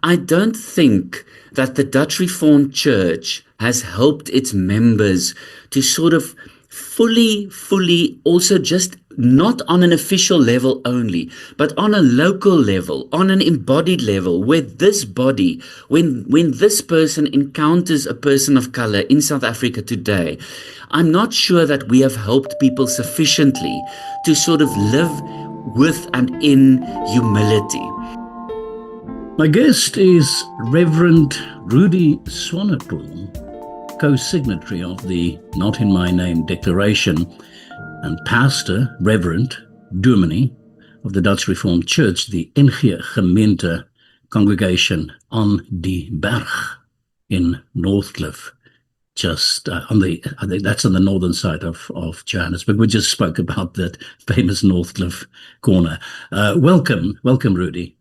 I don't think that the Dutch Reformed Church has helped its members to sort of fully also just not on an official level only, but on a local level, on an embodied level, where this body, when this person encounters a person of color in South Africa today, I'm not sure that we have helped people sufficiently to sort of live with and in humility. My guest is Reverend Rudy Swanepoel, co-signatory of the Not in My Name Declaration, and pastor, Reverend Dominee of the Dutch Reformed Church, the NG Gemeente congregation on die Berg in Northcliff, just on the, I think that's on the northern side of Johannesburg. We just spoke about that famous Northcliff corner. Welcome, Rudy.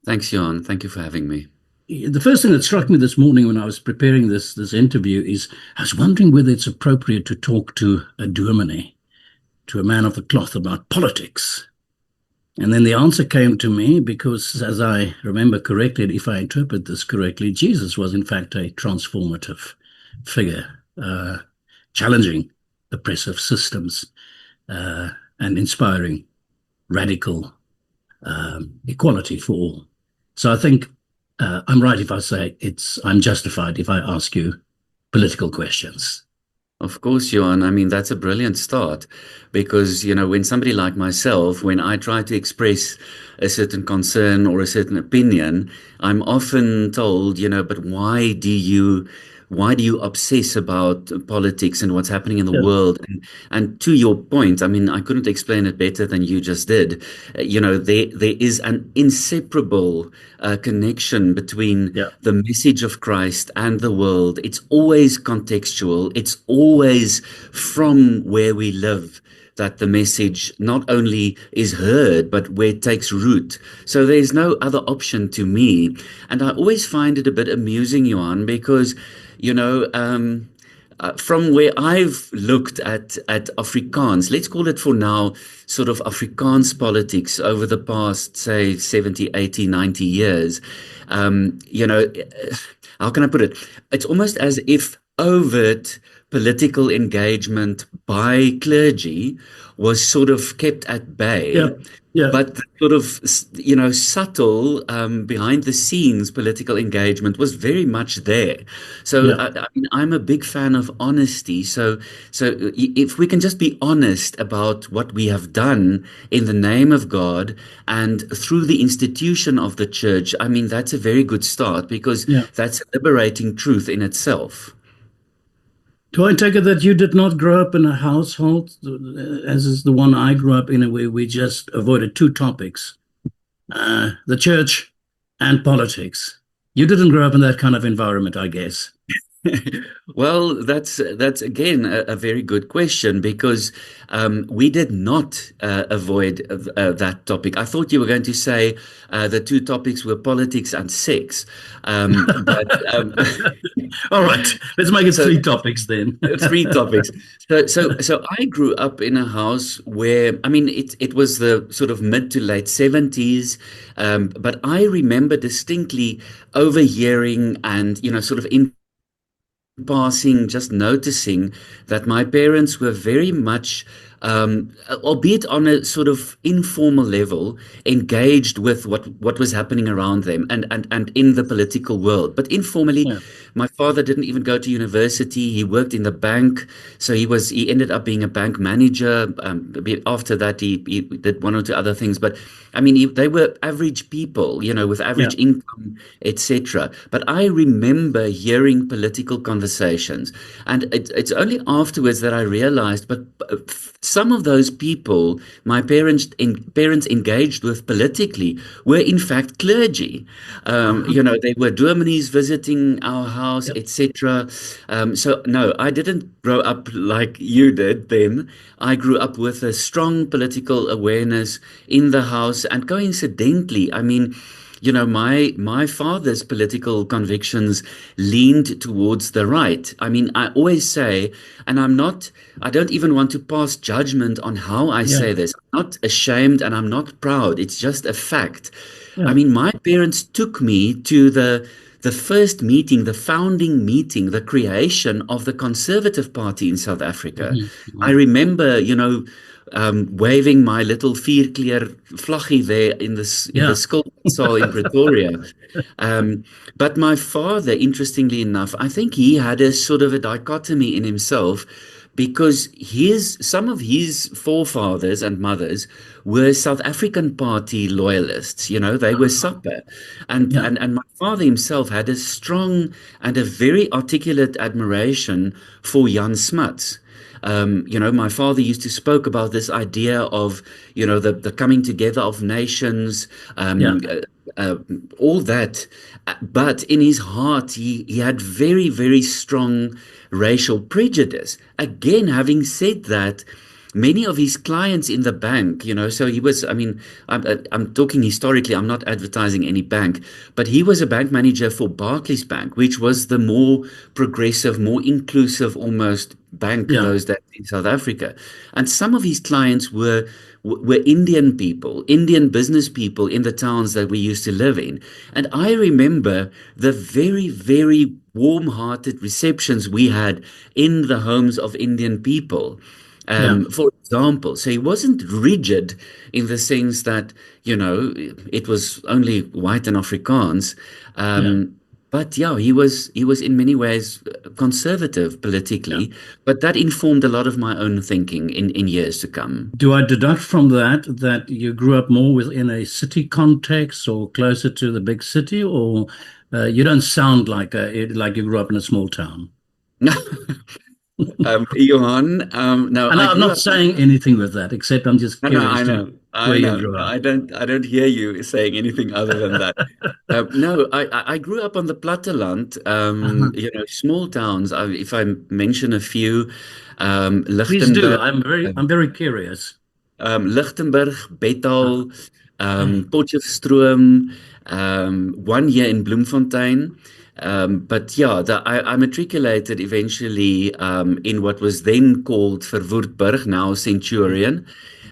Thanks, Johan. Thank you for having me. The first thing that struck me this morning when I was preparing this interview is I was wondering whether it's appropriate to talk to a dominee, to a man of the cloth, about politics. And then the answer came to me because, as I remember correctly, if I interpret this correctly, Jesus was in fact a transformative figure, challenging oppressive systems and inspiring radical equality for all. So I think I'm right if I say I'm justified if I ask you political questions. Of course, Johan. I mean, that's a brilliant start because, when somebody like myself, when I try to express a certain concern or a certain opinion, I'm often told, but why do you obsess about politics and what's happening in the world? And to your point, I mean, I couldn't explain it better than you just did. There is an inseparable connection between the message of Christ and the world. It's always contextual. It's always from where we live that the message not only is heard, but where it takes root. So there's no other option to me. And I always find it a bit amusing, Johan, because from where I've looked at Afrikaans, let's call it for now, sort of Afrikaans politics over the past, say, 70, 80, 90 years, how can I put it? It's almost as if overt political engagement by clergy was sort of kept at bay. But the sort of, subtle, behind the scenes political engagement was very much there. So I mean, I'm a big fan of honesty. So if we can just be honest about what we have done in the name of God and through the institution of the church, I mean, that's a very good start because that's a liberating truth in itself. Do I take it that you did not grow up in a household, as is the one I grew up in, where we just avoided two topics, the church and politics? You didn't grow up in that kind of environment, I guess. Well, that's again a very good question because we did not avoid that topic. I thought you were going to say the two topics were politics and sex. All right, let's make it three topics then. Three topics. So I grew up in a house where, I mean, it was the sort of mid to late 70s, but I remember distinctly overhearing and, sort of in passing, just noticing that my parents were very much, albeit on a sort of informal level, engaged with what was happening around them and in the political world. But informally, my father didn't even go to university. He worked in the bank, so he ended up being a bank manager. After that, he did one or two other things. But I mean, they were average people, with average income, etc. But I remember hearing political conversations, and it's only afterwards that I realized, but some of those people my parents engaged with politically were in fact clergy. They were dominees visiting our house, etc. So no, I didn't grow up like you did then. I grew up with a strong political awareness in the house, and coincidentally, I mean, my father's political convictions leaned towards the right. I mean, I always say, and I don't even want to pass judgment on how I say this. I'm not ashamed and I'm not proud. It's just a fact. I Yeah. mean, my parents took me to the first meeting, the founding meeting, the creation of the Conservative Party in South Africa. Mhm. I Mhm. remember, waving my little vierkleur vlaggie there in the Yeah. Skilpotsaal in Pretoria. But my father, interestingly enough, I think he had a sort of a dichotomy in himself because some of his forefathers and mothers were South African Party loyalists. They were SAPA. Yeah. And my father himself had a strong and a very articulate admiration for Jan Smuts. My father used to spoke about this idea of, the coming together of nations, Yeah. uh, all that. But in his heart, he had very, very strong racial prejudice. Again, having said that, many of his clients in the bank, so he was, I mean, I'm talking historically, I'm not advertising any bank, but he was a bank manager for Barclays Bank, which was the more progressive, more inclusive almost bank Yeah. those days in South Africa. And some of his clients were Indian people, Indian business people in the towns that we used to live in. And I remember the very, very warm-hearted receptions we had in the homes of Indian people. Yeah. For example, so he wasn't rigid in the sense that, it was only white and Afrikaans. Yeah. But yeah, he was in many ways conservative Yeah. politically, but that informed a lot of my own thinking in years to come. Do I deduct from that that you grew up more within a city context or closer to the big city, or you don't sound like you grew up in a small town? Johan, no, And I I'm grew not up. saying anything with that, except I'm just No, no, curious I to know, I where you know. grew No, up. I don't hear you saying anything other than that. No, I grew up on the platteland, Uh-huh. small towns. If I mention a few, Please do. Lichtenburg, I'm very curious. Lichtenburg, Uh, Bethal, okay. Potchefstroom, one year in Bloemfontein. But yeah, I matriculated eventually in what was then called Verwoerdburg, now Centurion.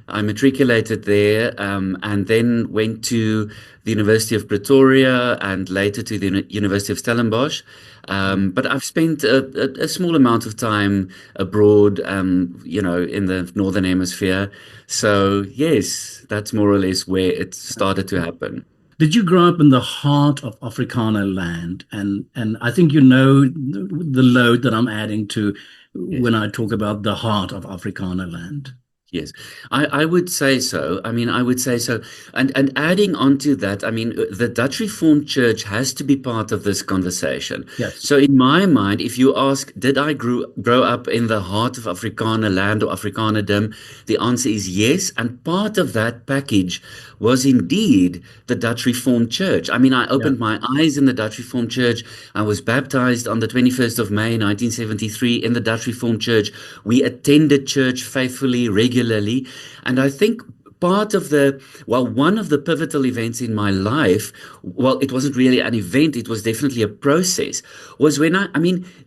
I matriculated there and then went to the University of Pretoria and later to the University of Stellenbosch. But I've spent a small amount of time abroad, in the Northern Hemisphere. So, yes, that's more or less where it started to happen. Did you grow up in the heart of Afrikaner land? And I think you know the load that I'm adding to Yes. when I talk about the heart of Afrikaner land. Yes, I would say so. I mean, I would say so. And adding on to that, I mean, the Dutch Reformed Church has to be part of this conversation. Yes. So in my mind, if you ask, did I grow up in the heart of Afrikaner land or Afrikanerdom? The answer is yes. And part of that package was indeed the Dutch Reformed Church. I mean, I Yeah. opened my eyes in the Dutch Reformed Church. I was baptized on the 21st of May, 1973 in the Dutch Reformed Church. We attended church faithfully, regularly. And I think one of the pivotal events in my life, well, it wasn't really an event, it was definitely a process, was when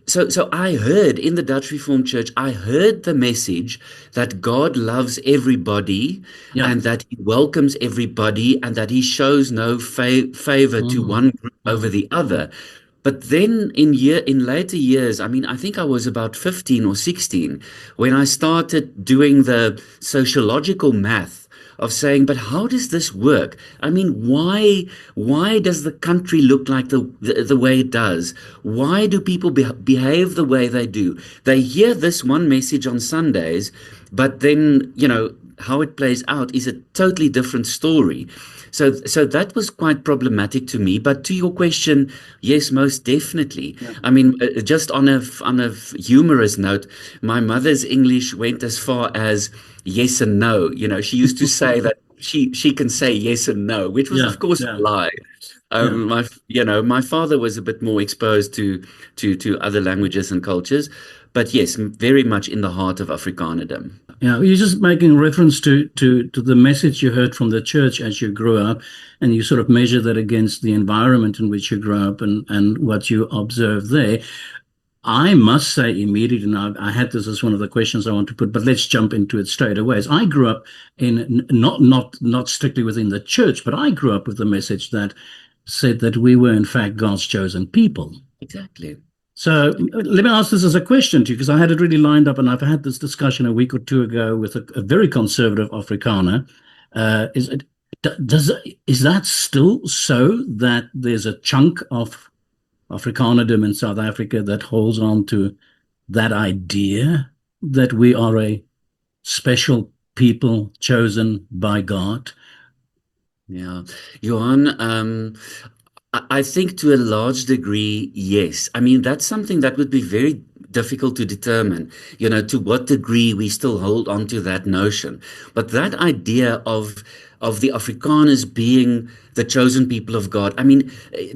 so I heard in the Dutch Reformed Church, I heard the message that God loves everybody Yeah. and that he welcomes everybody and that he shows no favor to Mhm. one group over Mhm. the other. But then in later years, I mean, I think I was about 15 or 16 when I started doing the sociological math of saying, but how does this work? I mean, why does the country look like the way it does? Why do people behave the way they do? They hear this one message on Sundays, but then, how it plays out is a totally different story. So that was quite problematic to me. But to your question, yes, most definitely. Yeah. I mean, just on a humorous note, my mother's English went as far as yes and no. She used to say that she can say yes and no, which was Yeah. of course Yeah. a lie. Yeah. My father was a bit more exposed to other languages and cultures, but yes, very much in the heart of Afrikanerdom. Yeah, you're just making reference to the message you heard from the church as you grew up, and you sort of measure that against the environment in which you grew up and what you observed there. I must say immediately, and I had this as one of the questions I want to put, but let's jump into it straight away. As I grew up in not strictly within the church, but I grew up with the message that said that we were in fact God's chosen people. Exactly. So let me ask this as a question to you, because I had it really lined up, and I've had this discussion a week or two ago with a very conservative Afrikaner. Is it does is that still so that there's a chunk of Afrikanerdom in South Africa that holds on to that idea that we are a special people chosen by God? Yeah. Johan, I think to a large degree, yes. I mean, that's something that would be very difficult to determine, to what degree we still hold on to that notion. But that idea of the Afrikaners being the chosen people of God. I mean,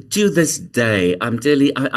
to this day, I'm telling, I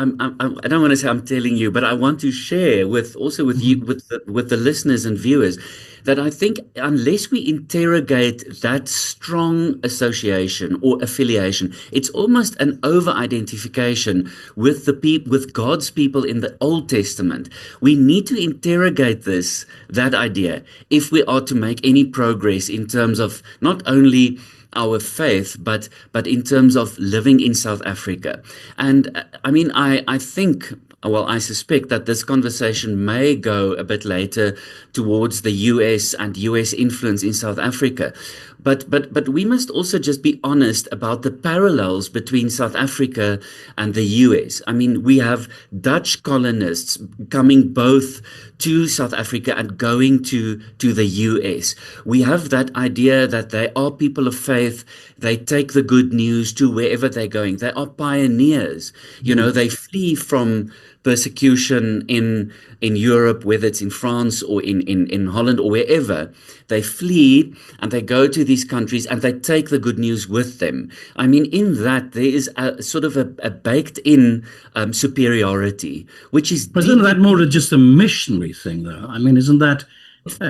don't want to say I'm telling you, but I want to share with also with you, Mhm. with the listeners and viewers, that I think unless we interrogate that strong association or affiliation, it's almost an over-identification with with God's people in the Old Testament. We need to interrogate that idea, if we are to make any progress in terms of not only our faith, but in terms of living in South Africa. And I mean, I think, well, I suspect that this conversation may go a bit later towards the US and US influence in South Africa. But we must also just be honest about the parallels between South Africa and the US. I mean, we have Dutch colonists coming both to South Africa and going to the US. We have that idea that they are people of faith. They take the good news to wherever they're going. They are pioneers. Mhm. They flee from persecution in Europe, whether it's in France or in Holland or wherever. They flee and they go to these countries and they take the good news with them. I mean, in that, there is a sort of a baked in superiority, which is But isn't that deeply. more just a missionary thing, though? I mean, isn't that?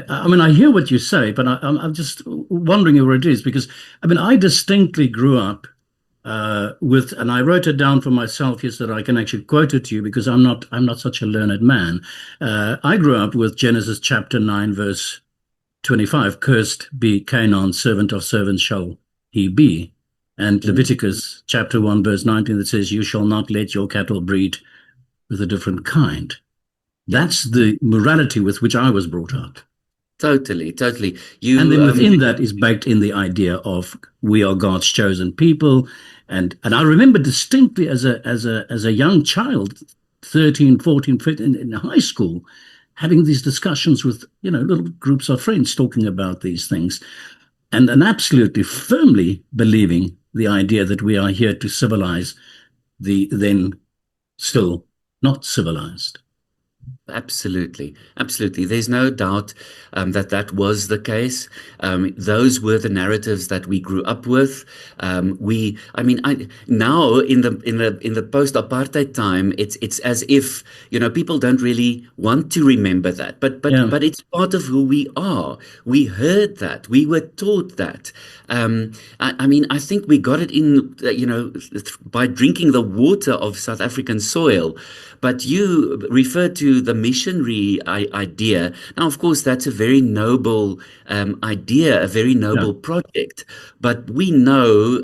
I mean, I hear what you say, but I'm just wondering where it is because I mean, I distinctly grew up with, and I wrote it down for myself here so that I can actually quote it to you because I'm not such a learned man. I grew up with Genesis chapter 9, verse 25. Cursed be Canaan, servant of servants shall he be. And Mm, Leviticus chapter 1, verse 19, that says, You shall not let your cattle breed with a different kind. yeah, That's the morality with which I was brought up. totally, totally. And You then within that is baked in the idea of we are God's chosen people. And I remember distinctly as a young child, 13, 14, 15, in high school, having these discussions with, little groups of friends talking about these things and absolutely firmly believing the idea that we are here to civilize the then still not civilized. Absolutely, absolutely. There's no doubt that that was the case. Those were the narratives that we grew up with. I mean, now in the post-apartheid time, it's as if people don't really want to remember that, but but Yeah. but it's part of who we are. We heard that, we were taught that. I mean, I think we got it in, by drinking the water of South African soil. But you refer to the missionary idea. Now, of course, that's a very noble idea, a very Yeah. noble project. But we know,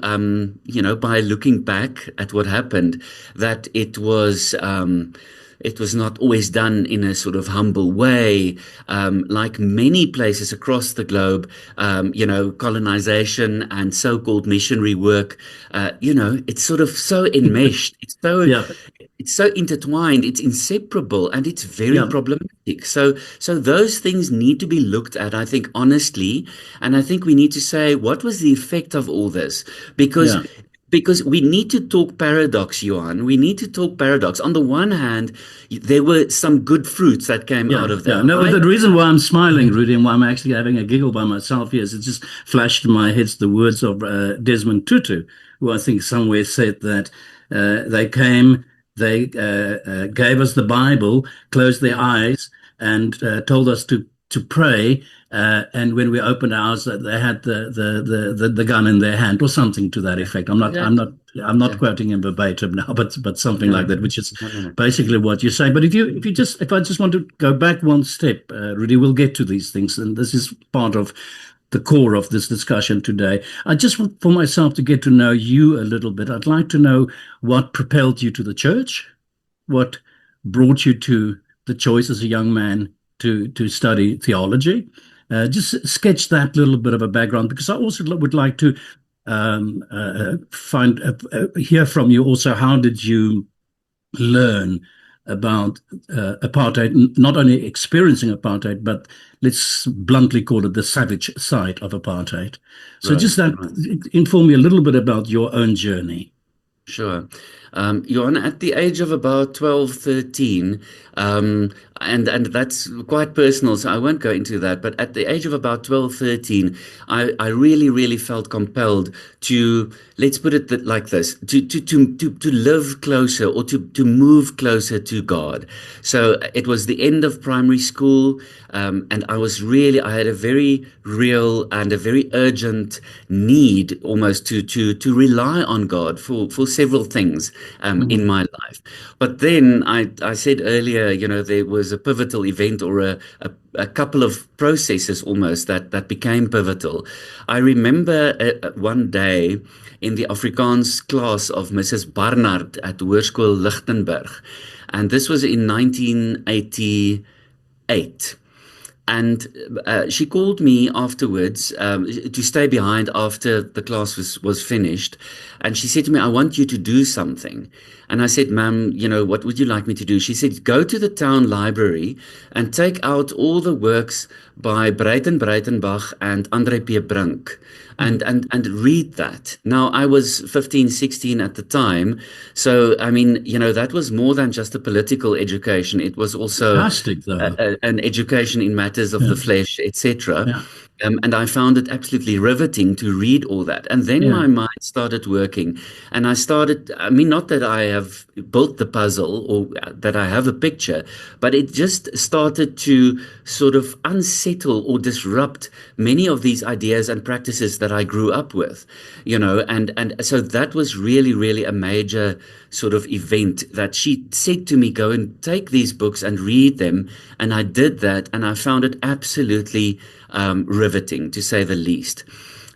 by looking back at what happened, that it was not always done in a sort of humble way. Like many places across the globe, colonization and so-called missionary work, it's sort of so enmeshed. Yeah. It's so intertwined, it's inseparable, and it's very Yeah. problematic. So those things need to be looked at, I think, honestly, and I think we need to say, what was the effect of all this? Because Yeah. because we need to talk paradox, Johan. We need to talk paradox. On the one hand, there were some good fruits that came Yeah, out of yeah. that. No, I the reason why I'm smiling, Rudy, and why I'm actually having a giggle by myself here is it just flashed in my head the words of Desmond Tutu, who I think somewhere said that they came, they gave us the Bible, closed their eyes, and told us to pray, and when we opened ours, they had the gun in their hand or something to that effect. Exactly. I'm not Exactly. quoting him verbatim now, but something Yeah. like that, which is No, no, no. basically what you're saying. But if I just want to go back one step, Rudy, we'll get to these things, and this is part of the core of this discussion today. I just want for myself to get to know you a little bit. I'd like to know what propelled you to the church, what brought you to the choice as a young man to study theology. Just sketch that little bit of a background, because I also would like to find hear from you also, how did you learn about apartheid, not only experiencing apartheid, but let's bluntly call it the savage side of apartheid. So Right, just that, right. inform me a little bit about your own journey. Sure. Johan, at the age of about 12, 13, and that's quite personal, so I won't go into that. But at the age of about 12, 13, I really, really felt compelled to, let's put it like this, to live closer, or to move closer to God. So it was the end of primary school, and I had a very real and a very urgent need almost to rely on God for several things in Mhm. my life. But then I said earlier, there was a pivotal event, or a couple of processes almost that became pivotal. I remember one day in the Afrikaans class of Mrs. Barnard at Hoërskool Lichtenburg, and this was in 1988. And she called me afterwards to stay behind after the class was finished. And she said to me, I want you to do something. And I said, Ma'am, what would you like me to do? She said, go to the town library and take out all the works by Breitenbach and André P. Brink, and read that. Now, I was 15, 16 at the time. So, I mean, that was more than just a political education. It was also Fantastic, though. an education in matters of Yeah, the flesh, etc. yeah, And I found it absolutely riveting to read all that. And then yeah. my mind started working. And I mean, not that I have built the puzzle or that I have a picture, but it just started to sort of unsettle or disrupt many of these ideas and practices that I grew up with, and so that was really, really a major sort of event, that she said to me, go and take these books and read them. And I did that, and I found it absolutely riveting, to say the least.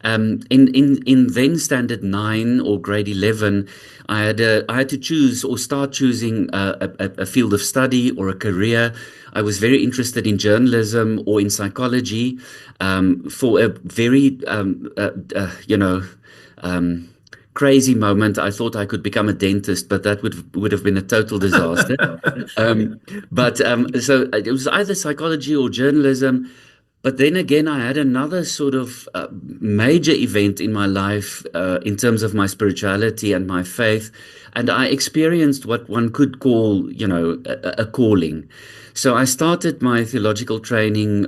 In then standard 9 or grade 11, I had to choose or start choosing a field of study or a career. I was very interested in journalism or in psychology, for a very um, crazy moment. I thought I could become a dentist, but that would have been a total disaster. So it was either psychology or journalism. But then again, I had another sort of major event in my life, in terms of my spirituality and my faith, and I experienced what one could call, a calling. So I started my theological training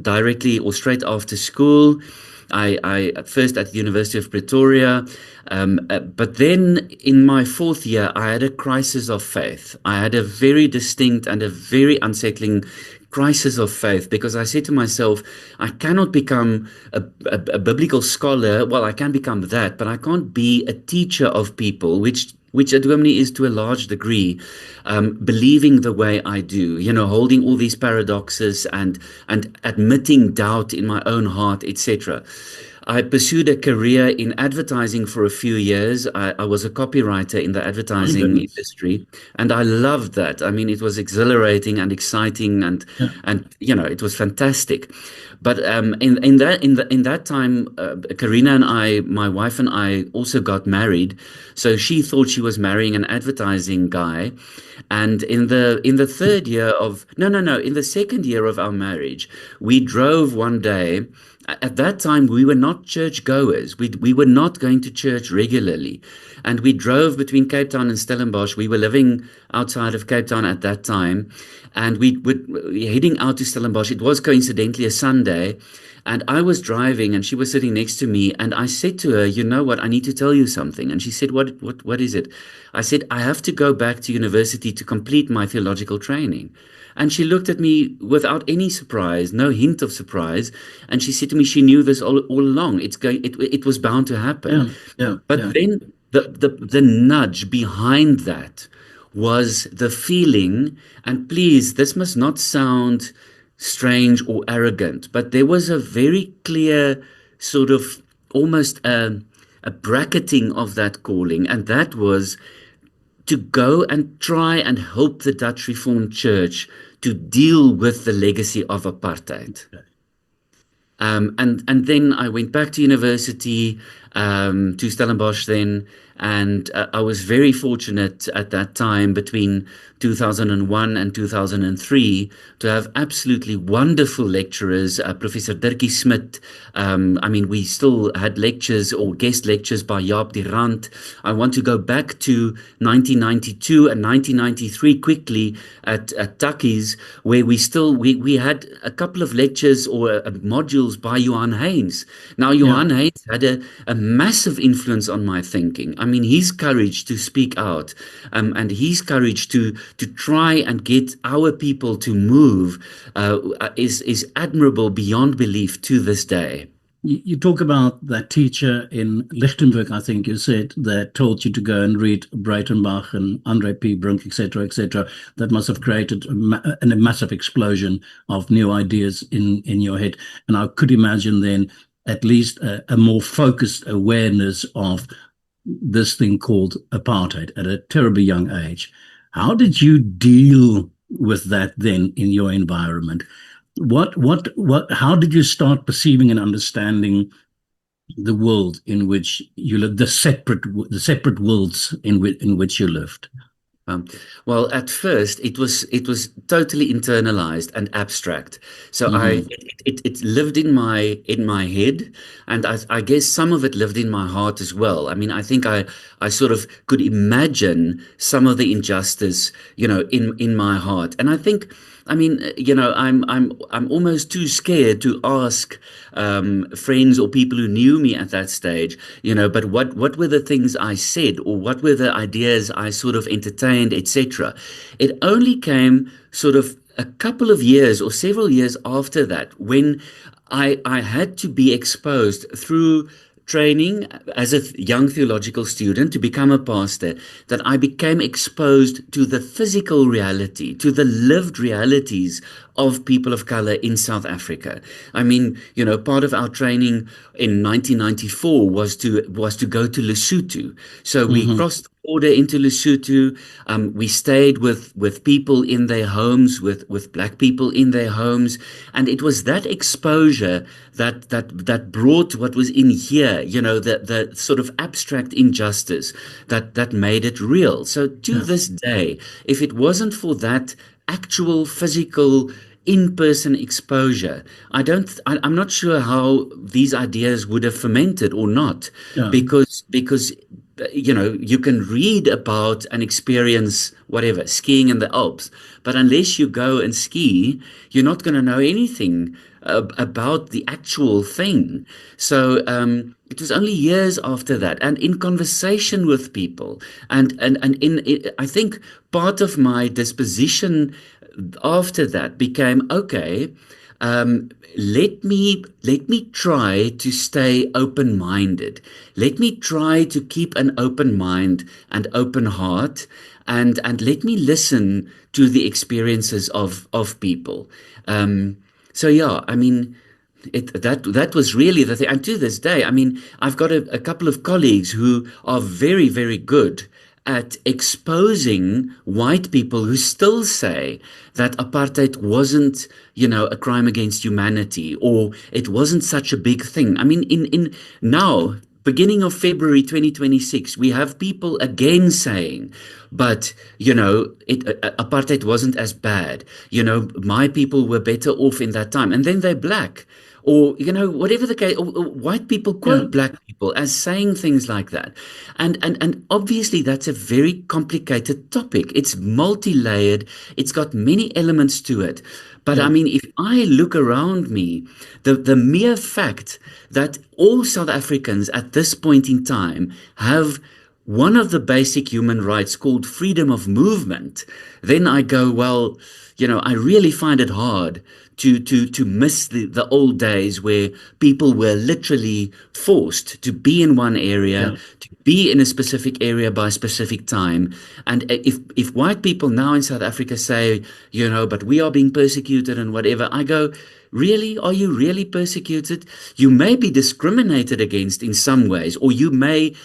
directly or straight after school. I at first at the University of Pretoria, but then in my fourth year, I had a crisis of faith. I had a very distinct and a very unsettling crisis of faith, because I said to myself, I cannot become a biblical scholar. Well, I can become that, but I can't be a teacher of people, which a dominee is to a large degree, believing the way I do, holding all these paradoxes and admitting doubt in my own heart, etc. I pursued a career in advertising for a few years. I was a copywriter in the My advertising goodness. industry, and I loved that. I mean, it was exhilarating and exciting, Yeah. and it was fantastic. But in that time, Karina and I, my wife and I, also got married. So she thought she was marrying an advertising guy, and in the third year of no, in the second year of our marriage, we drove one day. At that time, we were not church goers. We were not going to church regularly. And we drove between Cape Town and Stellenbosch. We were living outside of Cape Town at that time. And we were heading out to Stellenbosch. It was coincidentally a Sunday. And I was driving and she was sitting next to me. And I said to her, you know what, I need to tell you something. And she said, what is it? I said, I have to go back to university to complete my theological training. And she looked at me without any surprise, no hint of surprise. And she said to me, she knew this all along. It was bound to happen. Yeah, yeah, But yeah. then the nudge behind that was the feeling, and please, this must not sound strange or arrogant, but there was a very clear sort of almost a bracketing of that calling, and that was to go and try and help the Dutch Reformed Church to deal with the legacy of apartheid. And then I went back to university, to Stellenbosch then, and I was very fortunate at that time between 2001 and 2003 to have absolutely wonderful lecturers, Professor Dirkie Smit. I mean, we still had lectures or guest lectures by Jaap de Rand. I want to go back to 1992 and 1993 quickly at Takkies, where we had a couple of lectures or modules by Johan Haynes. Now, Yeah. Johan Haynes had a massive influence on my thinking. I mean, his courage to speak out, and his courage to try and get our people to move is admirable beyond belief to this day. You talk about that teacher in Lichtenberg, I think you said, that told you to go and read Breitenbach and Andre P. Brunk, etc., etc. That must have created a massive explosion of new ideas in your head. And I could imagine then at least a more focused awareness of this thing called apartheid at a terribly young age. How did you deal with that then in your environment? How did you start perceiving and understanding the world in which you lived, the separate worlds in which you lived? Um, well, at first it was totally internalized and abstract. So Mm-hmm. it lived in my head, and I guess some of it lived in my heart as well. I mean, I think I sort of could imagine some of the injustice, in my heart, and I think. I mean, I'm almost too scared to ask friends or people who knew me at that stage, but what were the things I said, or what were the ideas I sort of entertained, etc. It only came sort of a couple of years or several years after that when I had to be exposed through training as a young theological student to become a pastor, that I became exposed to the physical reality, to the lived realities of people of color in South Africa. I mean, part of our training in 1994 was to go to Lesotho. So we Mm-hmm. crossed the border into Lesotho. We stayed with people in their homes, with black people in their homes, and it was that exposure that brought what was in here, the sort of abstract injustice that made it real. So to Yeah. this day, if it wasn't for that actual physical in-person exposure, I'm not sure how these ideas would have fermented or not, Yeah. because you can read about and experience whatever skiing in the Alps, but unless you go and ski, you're not going to know anything about the actual thing. So it was only years after that, and in conversation with people, and I think part of my disposition after that became okay. Um, let me try to stay open-minded. Let me try to keep an open mind and open heart, and let me listen to the experiences of people. So yeah, I mean, that was really the thing. And to this day, I mean, I've got a couple of colleagues who are very, very good at exposing white people who still say that apartheid wasn't, a crime against humanity, or it wasn't such a big thing. I mean, in now, beginning of February 2026, we have people again saying, but apartheid wasn't as bad. My people were better off in that time, and then they're black. or whatever the case, or white people Yeah. quote black people as saying things like that. And obviously that's a very complicated topic. It's multi-layered, it's got many elements to it. But I Yeah. mean, if I look around me, the mere fact that all South Africans at this point in time have one of the basic human rights called freedom of movement, then I go, well, I really find it hard to miss the old days where people were literally forced to be in one area, Yeah. to be in a specific area by a specific time. And if white people now in South Africa say, but we are being persecuted and whatever, I go, really? Are you really persecuted? You may be discriminated against in some ways, or you may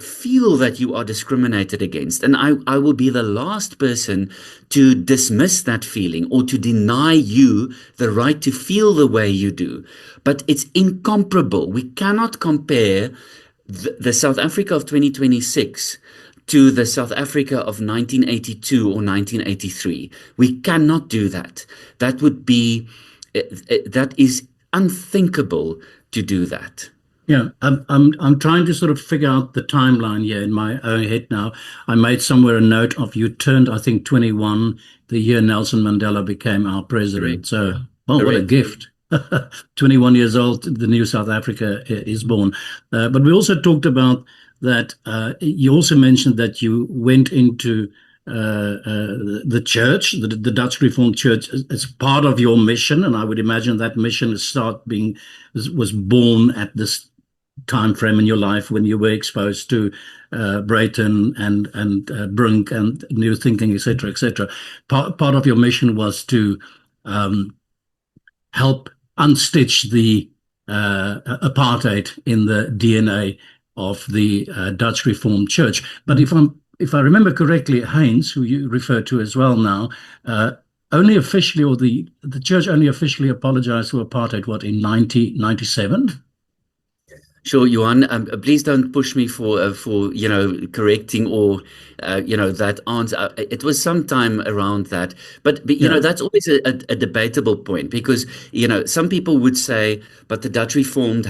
feel that you are discriminated against. And I will be the last person to dismiss that feeling or to deny you the right to feel the way you do. But it's incomparable. We cannot compare the South Africa of 2026 to the South Africa of 1982 or 1983. We cannot do that. That is unthinkable to do that. Yeah, I'm trying to sort of figure out the timeline here in my own head now. I made somewhere a note of you turned, I think, 21 the year Nelson Mandela became our president. Correct. So, oh, what a Correct. gift. 21 years old, the new South Africa is born. But we also talked about that. You also mentioned that you went into the church, the Dutch Reformed Church, as part of your mission, and I would imagine that mission was born at this time frame in your life when you were exposed to Brayton and Brink and New Thinking, etc., etc. Part of your mission was to help unstitch the apartheid in the DNA of the Dutch Reformed Church. But if I remember correctly, Heinz, who you refer to as well now, only officially, or the church only officially apologized for apartheid, what, in 1997? Sure, Johan. Please don't push me for correcting or that answer. It was sometime around that, but Yeah. that's always a debatable point because some people would say, but the Dutch Reformed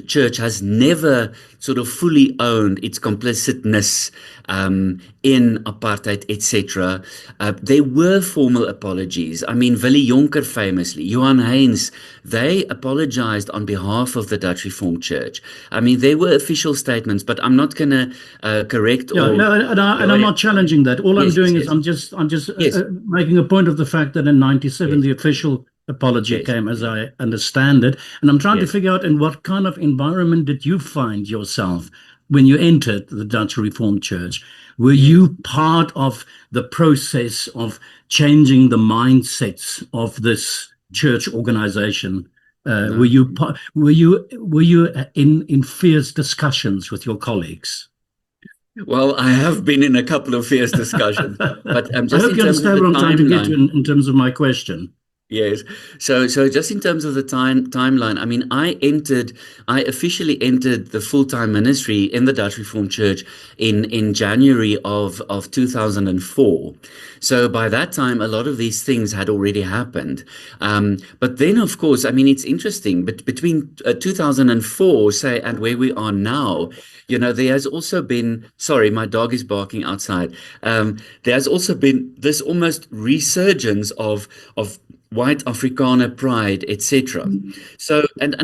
Church has never sort of fully owned its complicitness in apartheid, etc. There were formal apologies. I mean, Willie Jonker famously, Johan Heinz, they apologized on behalf of the Dutch Reformed Church. I mean, there were official statements, but I'm not going to correct Yeah, or no, and I'm not challenging that. All I'm yes, yes, doing is yes, I'm just yes, making a point of the fact that in '97 yes, the official apology yes, came, as I understand it, and I'm trying to yes, figure out in what kind of environment did you find yourself when you entered the Dutch Reformed Church? Were yes. you part of the process of changing the mindsets of this church organization? Were No. you in fierce discussions with your colleagues? Well, I have been in a couple of fierce discussions, but I just hope in you terms of understand the what I'm trying to get to timeline. in terms of my question. Yes. So just in terms of the timeline, I mean, I officially entered the full-time ministry in the Dutch Reformed Church in January of 2004. So by that time, a lot of these things had already happened. But then, of course, I mean, it's interesting, but between 2004, say, and where we are now, there has also been, sorry, my dog is barking outside. There has also been this almost resurgence of white Afrikaner pride, etc. So, and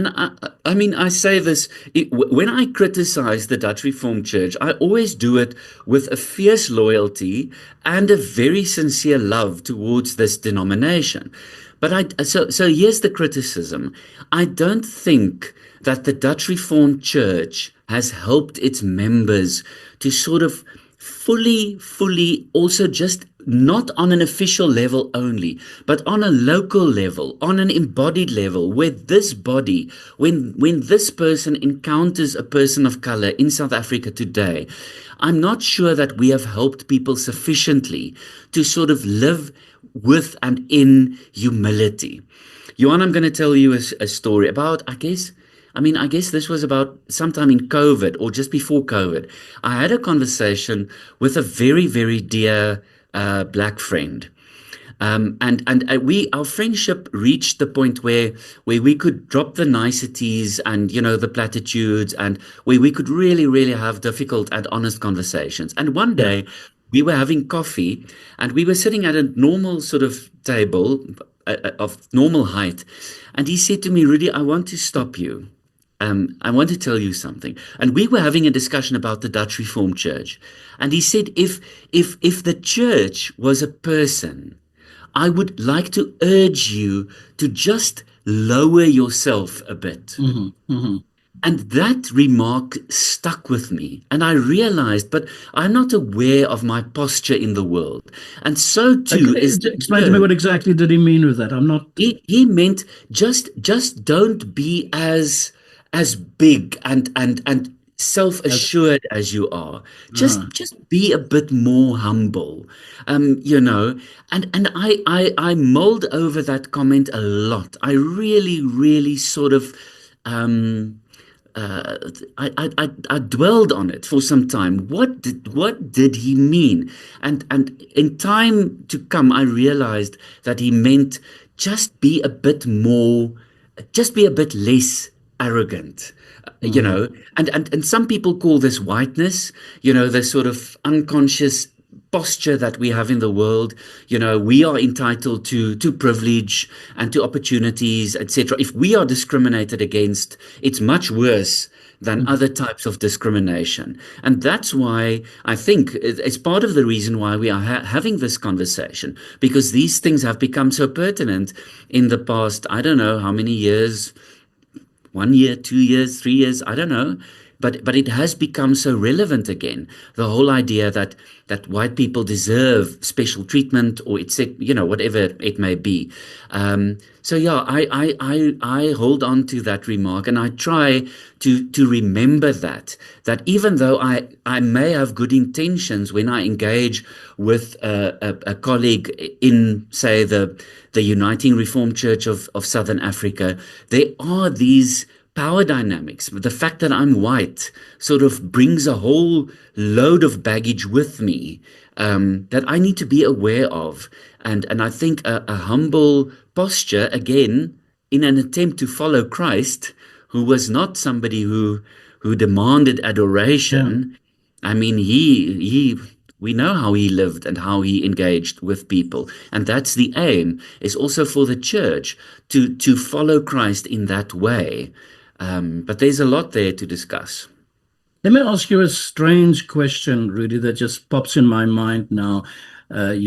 I mean, I say this when I criticize the Dutch Reformed Church, I always do it with a fierce loyalty and a very sincere love towards this denomination. But so here's the criticism. I don't think that the Dutch Reformed Church has helped its members to sort of fully also just not on an official level only, but on a local level, on an embodied level, where this body, when this person encounters a person of color in South Africa today, I'm not sure that we have helped people sufficiently to sort of live with and in humility. Johan, I'm going to tell you a story about, I guess this was about sometime in COVID or just before COVID. I had a conversation with a very, very dear black friend. And our friendship reached the point where we could drop the niceties and the platitudes, and where we could really have difficult and honest conversations. And one Yeah. day we were having coffee, and we were sitting at a normal sort of table, of normal height, and he said to me, "Rudy, I want to stop you. I want to tell you something." And we were having a discussion about the Dutch Reformed Church. And he said, if the church was a person, I would like to urge you to just lower yourself a bit. Hmm. Hmm. And that remark stuck with me. And I realized, but I'm not aware of my posture in the world. And so too is the Explain to me, church. what exactly did he mean with that? I'm not. He meant just don't be as big and As, self-assured as you are. uh, Just be a bit more humble. And I mulled over that comment a lot. I really sort of um uh, I dwelled on it for some time. What did he mean? And in time to come, I realized that he meant just be a bit more, just be a bit less arrogant. You mhm. know, and some people call this whiteness. The sort of unconscious posture that we have in the world. We are entitled to privilege and to opportunities, etc. If we are discriminated against, it's much worse than Mhm. other types of discrimination. And that's why I think it's part of the reason why we are having this conversation, because these things have become so pertinent in the past, I don't know how many years, 1 year, 2 years, 3 years, I don't know. But it has become so relevant again. The whole idea that white people deserve special treatment, or it's whatever it may be. So yeah, I hold on to that remark, and I try to remember that even though I may have good intentions when I engage with a colleague in, say, the Uniting Reformed Church of Southern Africa, there are these power dynamics. The fact that I'm white sort of brings a whole load of baggage with me, that I need to be aware of. And I think a humble posture, again, in an attempt to follow Christ, who was not somebody who demanded Yeah. adoration. I mean, he we know how he lived and how he engaged with people, and that's the aim. Is also for the church to follow Christ in that way. But there's a lot there to discuss. Let me ask you a strange question, Rudy, that just pops in my mind now.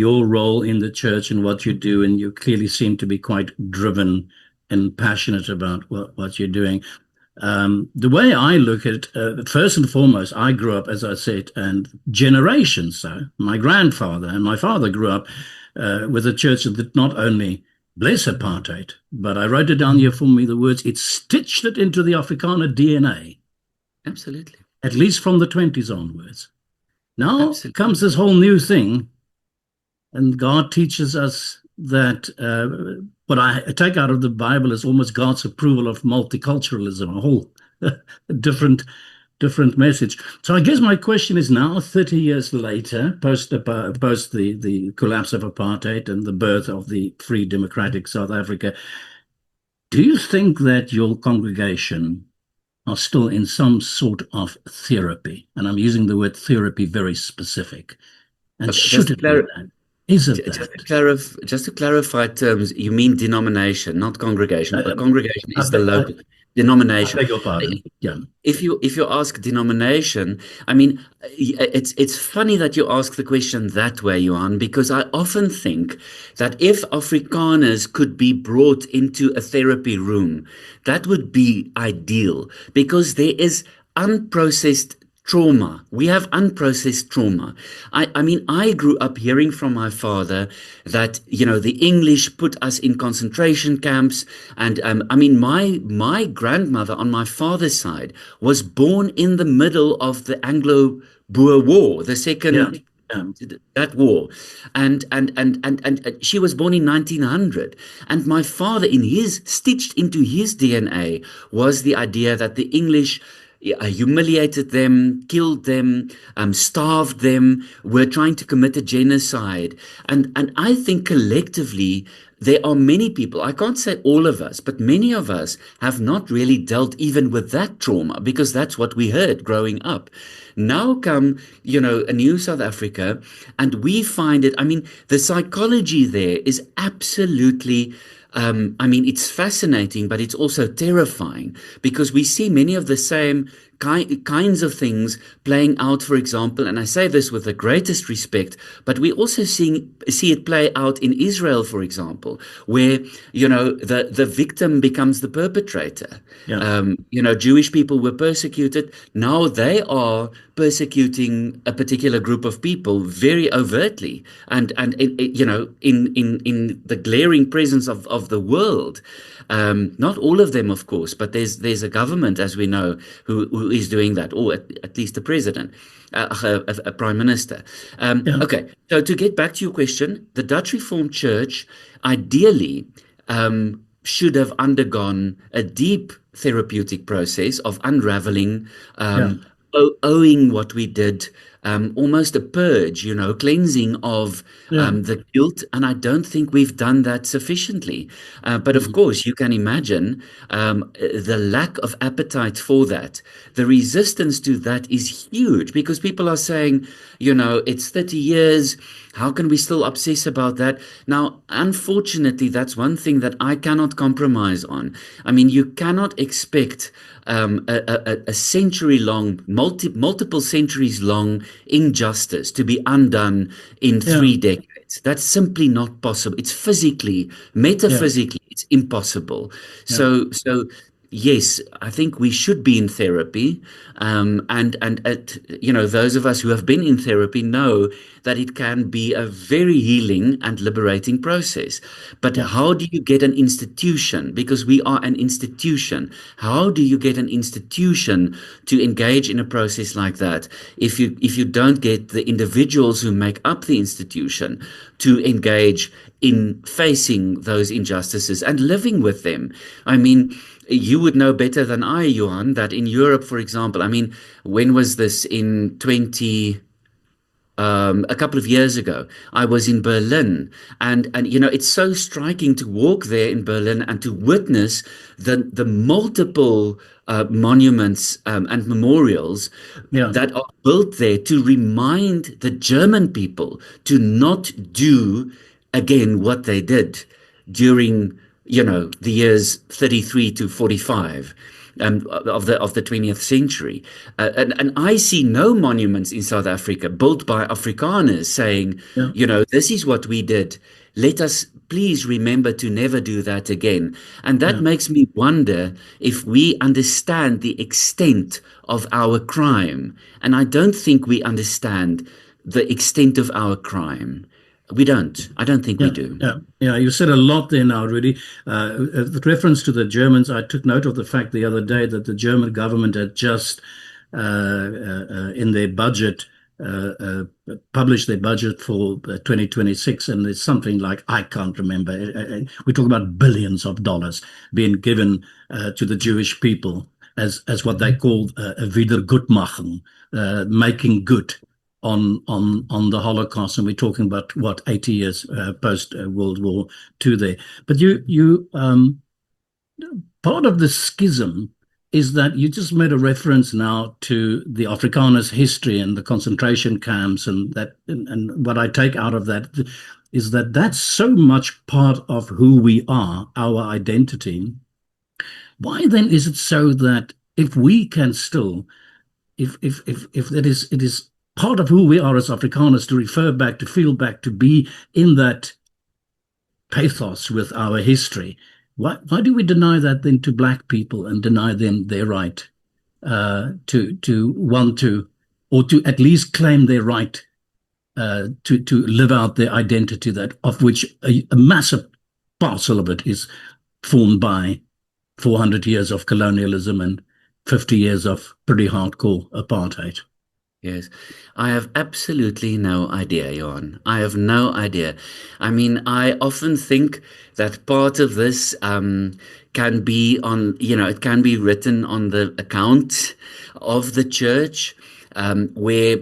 Your role in the church and what you do, and you clearly seem to be quite driven and passionate about what you're doing. The way I look at it, first and foremost, I grew up, as I said, and generations so. My grandfather and my father grew up with a church that did not only bless apartheid, but I wrote it down here for me, the words, it stitched it into the Afrikaner DNA, Absolutely. at least from the 20s onwards. Now comes Absolutely. this whole new thing, and God teaches us that what I take out of the Bible is almost God's approval of multiculturalism, a whole different different message. So I guess my question is now, 30 years later, post the collapse of apartheid and the birth of the free democratic South Africa, do you think that your congregation are still in some sort of therapy? And I'm using the word therapy very specific. And Okay, just should to it be clarify. that? Is it that? Just to clarify terms, you mean denomination, not congregation. A Uh, congregation I, is the I, local I denomination. beg your pardon. Yeah. If you ask denomination, I mean, it's funny that you ask the question that way, Johan, because I often think that if Afrikaners could be brought into a therapy room, that would be ideal, because there is unprocessed trauma. We have unprocessed trauma. I mean, I grew up hearing from my father that, the English put us in concentration camps. And I mean, my grandmother on my father's side was born in the middle of the Anglo-Boer War, the Yeah. second, Yeah. that war. And she was born in 1900. And my father, in his stitched into his DNA, was the idea that the English humiliated them, killed them, starved them, were trying to commit a genocide. And I think collectively, there are many people, I can't say all of us, but many of us have not really dealt even with that trauma because that's what we heard growing up. Now come, a new South Africa, and we find it, I mean, the psychology there is absolutely I mean, it's fascinating, but it's also terrifying because we see many of the same kinds of things playing out, for example, and I say this with the greatest respect, but we also see it play out in Israel, for example, where, the victim becomes the perpetrator. Yeah. Jewish people were persecuted. Now they are persecuting a particular group of people very overtly, and in the glaring presence of the world. Not all of them, of course, but there's a government, as we know, who is doing that, or at least a president, a prime minister. Yeah. Okay, so to get back to your question, the Dutch Reformed Church ideally should have undergone a deep therapeutic process of unraveling, Yeah. owing what we did, almost a purge, cleansing of Yeah. the guilt. And I don't think we've done that sufficiently. But of Mhm. course, you can imagine the lack of appetite for that. The resistance to that is huge because people are saying, it's 30 years. How can we still obsess about that? Now, unfortunately, that's one thing that I cannot compromise on. I mean, you cannot expect a century long, multiple centuries long injustice to be undone in Yeah. 3 decades. That's simply not possible. It's physically, Yeah. metaphysically, it's impossible. Yeah. So yes, I think we should be in therapy, and those of us who have been in therapy know that it can be a very healing and liberating process. But Yeah. how do you get an institution? Because we are an institution. How do you get an institution to engage in a process like that if you don't get the individuals who make up the institution to engage in facing those injustices and living with them? I mean, you would know better than I, Johan, that in Europe, for example, I mean, when was this? In 20, a couple of years ago, I was in Berlin, and it's so striking to walk there in Berlin and to witness the multiple monuments and memorials Yeah. that are built there to remind the German people to not do again what they did during the years 33 to 45 of the 20th century. And I see no monuments in South Africa built by Afrikaners saying, Yeah. this is what we did. Let us please remember to never do that again. And that Yeah. makes me wonder if we understand the extent of our crime. And I don't think we understand the extent of our crime. We don't. I don't think we Yeah, do. yeah, yeah. You said a lot there now, Rudy. With reference to the Germans, I took note of the fact the other day that the German government had just, in their budget, published their budget for 2026, and it's something like, I can't remember. We talk about billions of dollars being given to the Jewish people as what they call Wiedergutmachung, making good on the Holocaust, and we're talking about what 80 years post World War II there. But you part of the schism is that you just made a reference now to the Afrikaners' history and the concentration camps, and what I take out of that is that that's so much part of who we are, our identity. Why then is it so that if we can still, if that is, it is part of who we are as Afrikaners to refer back, to feel back, to be in that pathos with our history. Why do we deny that then to black people and deny them their right to want to, or to at least claim their right to live out their identity, that of which a massive parcel of it is formed by 400 years of colonialism and 50 years of pretty hardcore apartheid? Yes, I have absolutely no idea, Johan. I have no idea. I mean, I often think that part of this can be on, it can be written on the account of the church, where,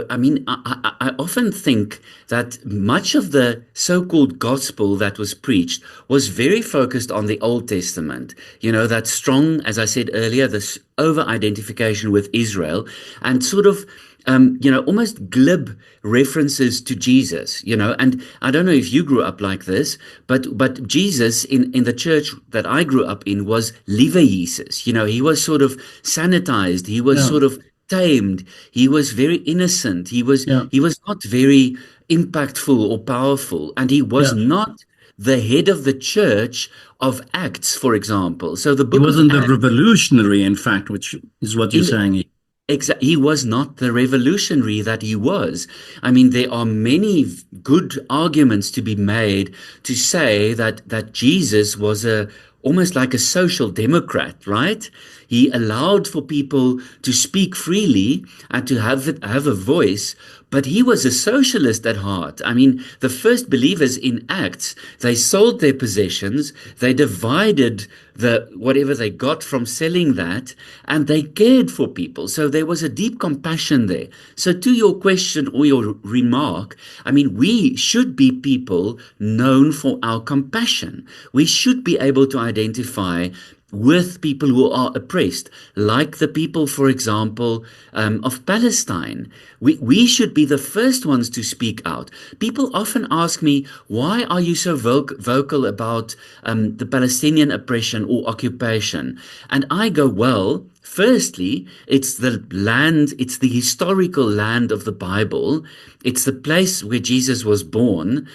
I mean, I often think that much of the so-called gospel that was preached was very focused on the Old Testament. That strong, as I said earlier, this over-identification with Israel and sort of almost glib references to Jesus, and I don't know if you grew up like this, but Jesus in the church that I grew up in was Lieve Jesus. He was sort of sanitized, he was Yeah, sort of tamed, he was very innocent, he was yeah, he was not very impactful or powerful, and he was yeah. not the head of the church of Acts, for example. So the He book of wasn't the Acts revolutionary, in fact, which is what you're in saying. He was not the revolutionary that he was. I mean, there are many good arguments to be made to say that Jesus was a almost like a social democrat, right? He allowed for people to speak freely and to have a voice, but he was a socialist at heart. I mean, the first believers in Acts, they sold their possessions, they divided the whatever they got from selling that, and they cared for people. So there was a deep compassion there. So to your question or your remark, I mean, we should be people known for our compassion. We should be able to identify with people who are oppressed, like the people, for example, of Palestine. We should be the first ones to speak out. People often ask me, why are you so vocal about the Palestinian oppression or occupation? And I go, well, firstly, it's the land, it's the historical land of the Bible. It's the place where Jesus was born.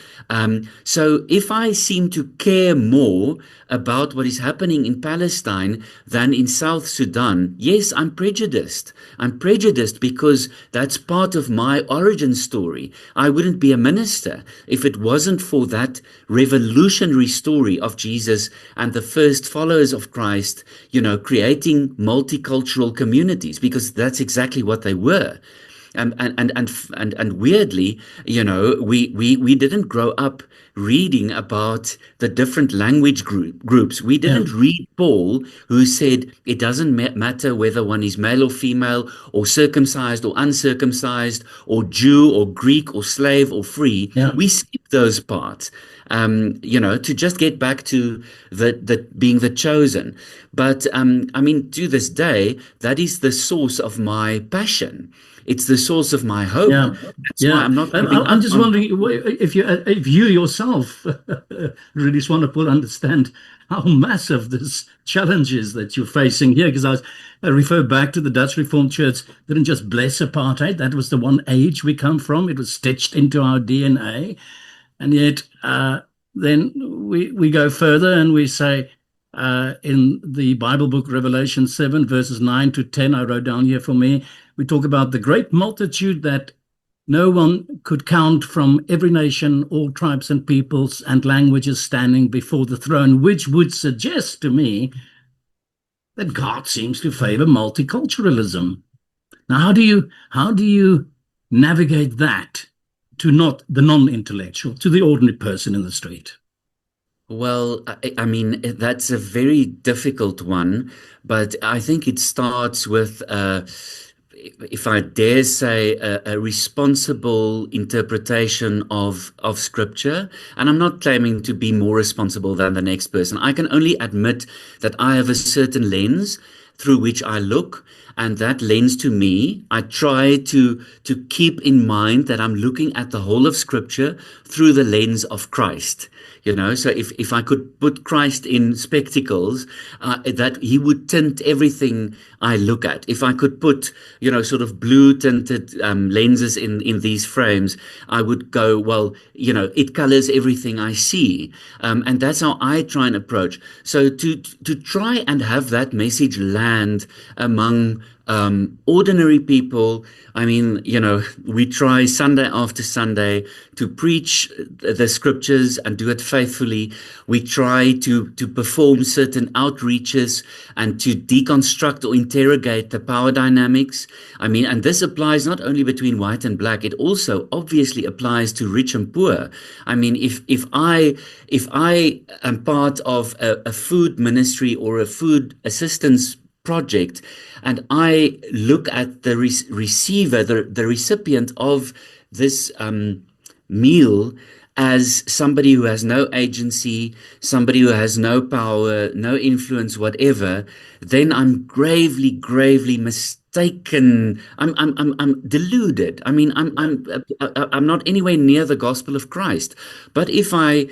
So if I seem to care more about what is happening in Palestine than in South Sudan, yes, I'm prejudiced. I'm prejudiced because that's part of my origin story. I wouldn't be a minister if it wasn't for that revolutionary story of Jesus and the first followers of Christ, creating multicultural communities, because that's exactly what they were. And weirdly, we didn't grow up reading about the different language groups. We Yeah, didn't read Paul, who said it doesn't matter whether one is male or female, or circumcised or uncircumcised, or Jew or Greek or slave or free. yeah, We skip those parts, to just get back to the being the chosen. But I mean, to this day, that is the source of my passion. It's the source of my hope. yeah, That's why yeah. I'm not I'm, giving I'm up just on. wondering if you yourself really Swanepoel understand how massive this challenge is that you're facing here. Because I refer back to the Dutch Reformed Church didn't just bless apartheid. That was the one age we come from. It was stitched into our DNA. And yet, then we go further and we say, in the Bible book, Revelation 7, verses 9 to 10, I wrote down here for me, we talk about the great multitude that no one could count from every nation, all tribes and peoples and languages standing before the throne, which would suggest to me that God seems to favor multiculturalism. Now, how do you navigate that to not the non-intellectual, to the ordinary person in the street? Well, I mean, that's a very difficult one, but I think it starts with, if I dare say, a responsible interpretation of Scripture. And I'm not claiming to be more responsible than the next person. I can only admit that I have a certain lens through which I look, and that lens to me, I try to keep in mind that I'm looking at the whole of Scripture through the lens of Christ. So if I could put Christ in spectacles, that he would tint everything I look at. If I could put, sort of blue tinted lenses in these frames, I would go, well, it colors everything I see. And that's how I try and approach. So to try and have that message land among ordinary people. I mean, we try Sunday after Sunday to preach the scriptures and do it faithfully. We try to perform certain outreaches and to deconstruct or interrogate the power dynamics. I mean, and this applies not only between white and black, it also obviously applies to rich and poor. I mean, if I am part of a food ministry or a food assistance project, and I look at the receiver, the recipient of this meal, as somebody who has no agency, somebody who has no power, no influence, whatever, then I'm gravely, gravely mistaken. I'm deluded. I mean, I'm not anywhere near the gospel of Christ. But if I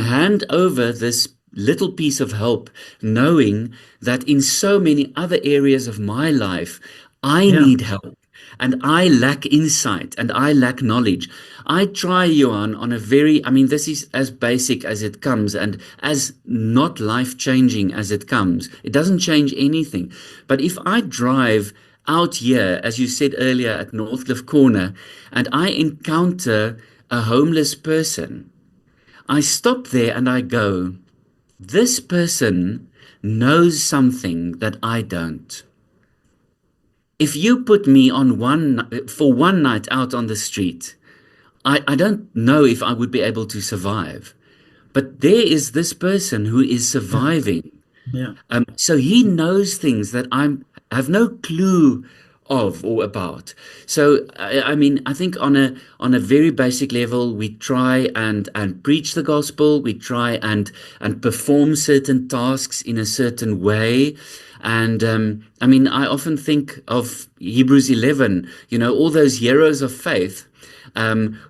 hand over this little piece of help, knowing that in so many other areas of my life, I Yeah, need help and I lack insight and I lack knowledge. I try, Johan, on a very, I mean, this is as basic as it comes and as not life changing as it comes. It doesn't change anything. But if I drive out here, as you said earlier, at Northcliff Corner, and I encounter a homeless person, I stop there and I go, this person knows something that I don't. If you put me on for one night out on the street, I don't know if I would be able to survive. But there is this person who is yeah, surviving. yeah, So he knows things that have no clue of or about. So I mean, I think on a very basic level, we try and preach the gospel. We try and perform certain tasks in a certain way. And I mean, I often think of Hebrews 11. All those heroes of faith,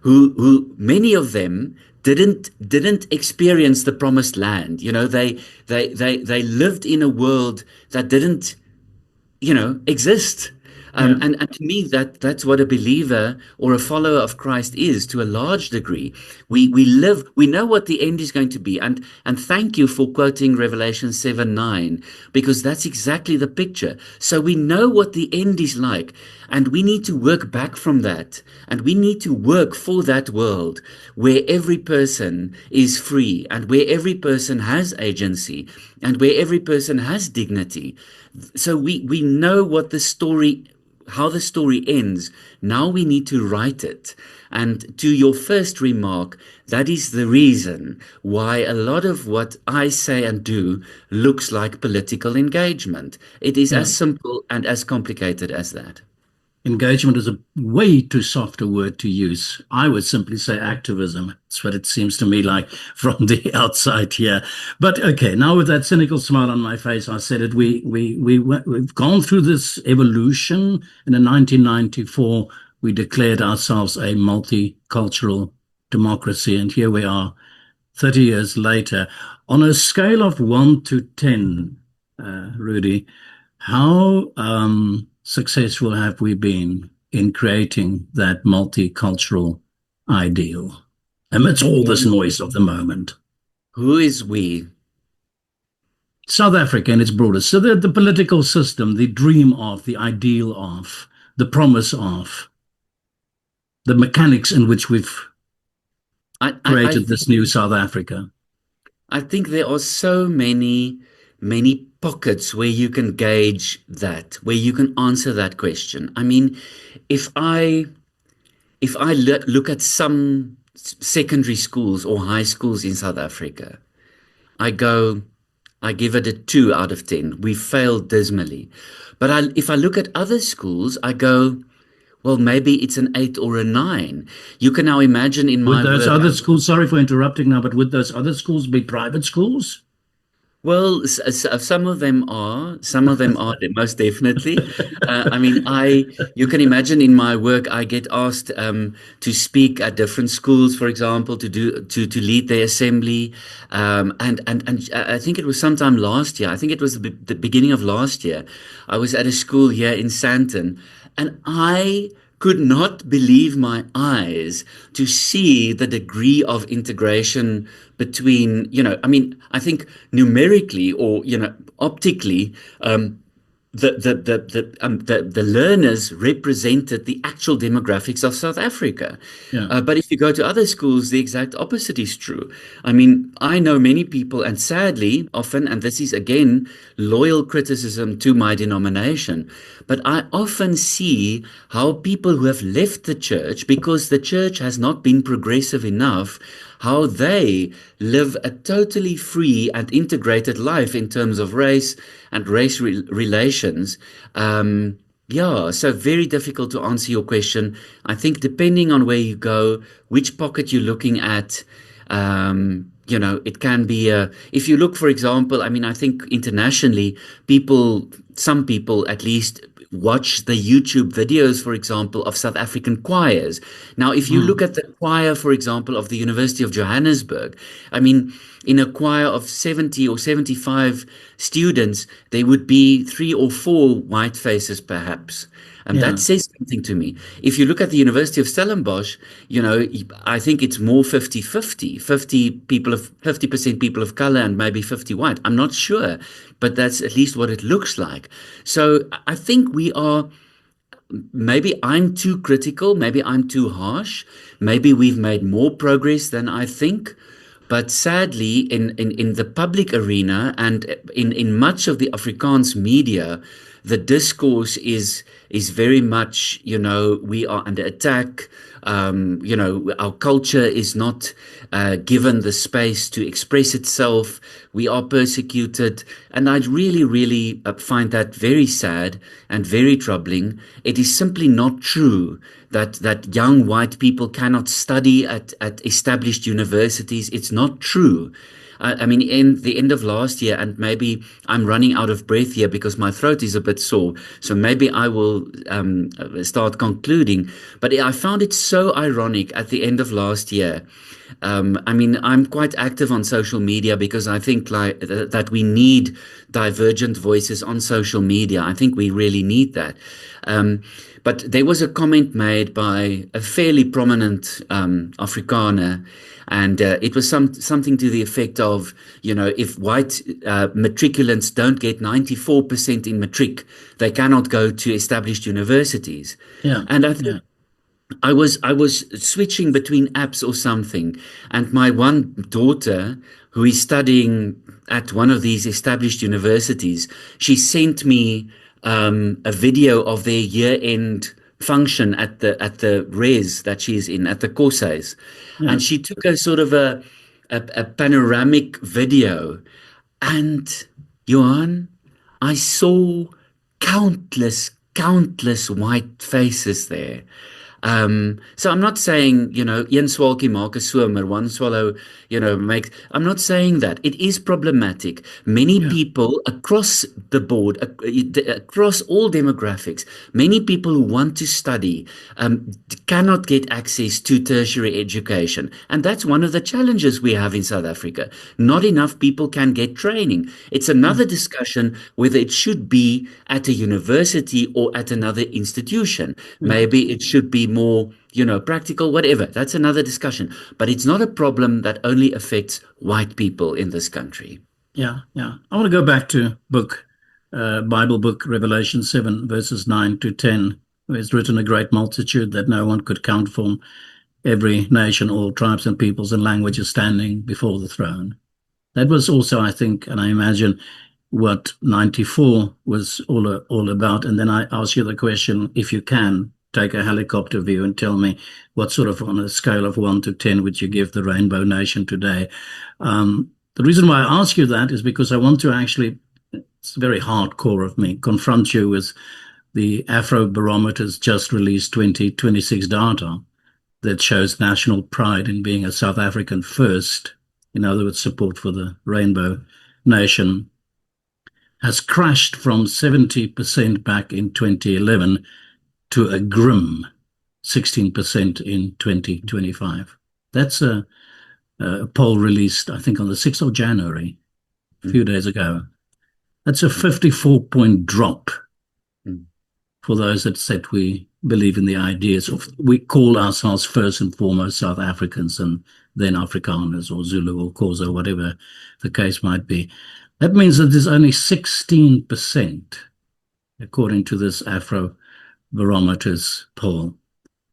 who many of them didn't experience the promised land. They lived in a world that didn't exist. yeah. And to me, that's what a believer or a follower of Christ is to a large degree. We know what the end is going to be. And thank you for quoting Revelation 7:9, because that's exactly the picture. So we know what the end is like, and we need to work back from that. And we need to work for that world where every person is free and where every person has agency and where every person has dignity. So we know how the story ends. Now we need to write it. And to your first remark, that is the reason why a lot of what I say and do looks like political engagement. It is Yeah. as simple and as complicated as that. Engagement is a way too soft a word to use. I would simply say activism. It's what it seems to me like from the outside here. But okay, now with that cynical smile on my face, I said it. We've gone through this evolution. And in 1994, we declared ourselves a multicultural democracy, and here we are, 30 years later. On a scale of 1 to 10, Rudy, how successful have we been in creating that multicultural ideal amidst all this Um, noise of the moment? who is we? South Africa in its broadest. So the political system, the dream of, the ideal of, the promise of, the mechanics in which we've I created think this new South Africa. I think there are so many pockets where you can gauge that, where you can answer that question. I mean, if I look at some secondary schools or high schools in South Africa, I go, I give it a 2 out of 10. We failed dismally. But if I look at other schools, I go, well, maybe it's an 8 or a 9. You can now imagine in Would my those work. other schools, sorry for interrupting now, but would those other schools be private schools? Well, some of them are most definitely. I mean, you can imagine in my work, I get asked to speak at different schools, for example, to lead their assembly, and I think it was sometime last year. I think it was the beginning of last year. I was at a school here in Sandton, and I could not believe my eyes to see the degree of integration between, I mean, I think numerically or, optically, the learners represented the actual demographics of South Africa. Yeah. But if you go to other schools, the exact opposite is true. I mean, I know many people, and sadly, often, and this is again loyal criticism to my denomination, but I often see how people who have left the church because the church has not been progressive enough, how they live a totally free and integrated life in terms of race and relations. Yeah, so very difficult to answer your question. I think depending on where you go, which pocket you're looking at, it can be if you look, for example, I mean, I think internationally, some people at least watch the YouTube videos, for example, of South African choirs. Now, if you look Mm. at the choir, for example, of the University of Johannesburg, I mean, in a choir of 70 or 75 students, there would be three or four white faces, perhaps. And that Yeah. says something to me. If you look at the University of Stellenbosch, I think it's more 50-50, 50% people of color and maybe 50 white. I'm not sure, but that's at least what it looks like. So I think maybe I'm too critical, maybe I'm too harsh, maybe we've made more progress than I think. But sadly, in the public arena and in much of the Afrikaans media, the discourse is very much, we are under attack. Our culture is not given the space to express itself. We are persecuted. And I really, really find that very sad and very troubling. It is simply not true that young white people cannot study at established universities. It's not true. I mean, in the end of last year, and maybe I'm running out of breath here because my throat is a bit sore, so maybe I will start concluding. But I found it so ironic at the end of last year. I mean, I'm quite active on social media because I think that we need divergent voices on social media. I think we really need that. But there was a comment made by a fairly prominent Afrikaner, and it was something to the effect of, if white matriculants don't get 94% in matric, they cannot go to established universities. Yeah. And I Yeah. think I was switching between apps or something, and my one daughter, who is studying at one of these established universities, she sent me a video of their year-end function at the res that she's in at the courses, Yeah. and she took a sort of a panoramic video, and Johan, I saw countless white faces there. So I'm not saying, een swalkie maak 'n somer, one swallow, makes. I'm not saying that. It is problematic. Many Yeah. people across the board, across all demographics, many people who want to study cannot get access to tertiary education. And that's one of the challenges we have in South Africa. Not enough people can get training. It's another discussion whether it should be at a university or at another institution. Yeah. Maybe it should be more, practical, whatever. That's another discussion. But it's not a problem that only affects white people in this country. Yeah. Yeah. I want to go back to Bible book, Revelation 7, verses 9 to 10, where it's written, a great multitude that no one could count, from every nation, all tribes and peoples and languages standing before the throne. That was also, I think, and I imagine, what 94 was all about. And then I ask you the question, if you can take a helicopter view and tell me what sort of, on a scale of 1 to 10, would you give the Rainbow Nation today? The reason why I ask you that is because I want to actually, it's very hardcore of me, confront you with the Afrobarometer's just released 2026 data that shows national pride in being a South African first. In other words, support for the Rainbow Nation has crashed from 70% back in 2011 to a grim 16% in 2025. That's a poll released, I think, on the 6th of January, a few days ago. That's a 54-point drop for those that said we believe in the ideas of, we call ourselves first and foremost South Africans and then Afrikaners or Zulu or Xhosa, whatever the case might be. That means that there's only 16% according to this Afrobarometer's poll,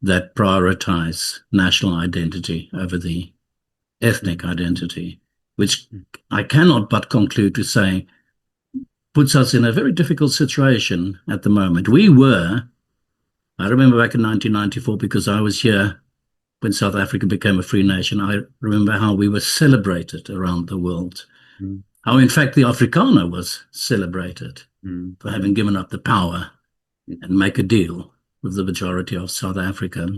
that prioritize national identity over the ethnic identity, which I cannot but conclude to say puts us in a very difficult situation at the moment. I remember back in 1994, because I was here when South Africa became a free nation, I remember how we were celebrated around the world. Mm. How, in fact, the Afrikaner was celebrated for Mm. having given up the power and make a deal with the majority of South Africa.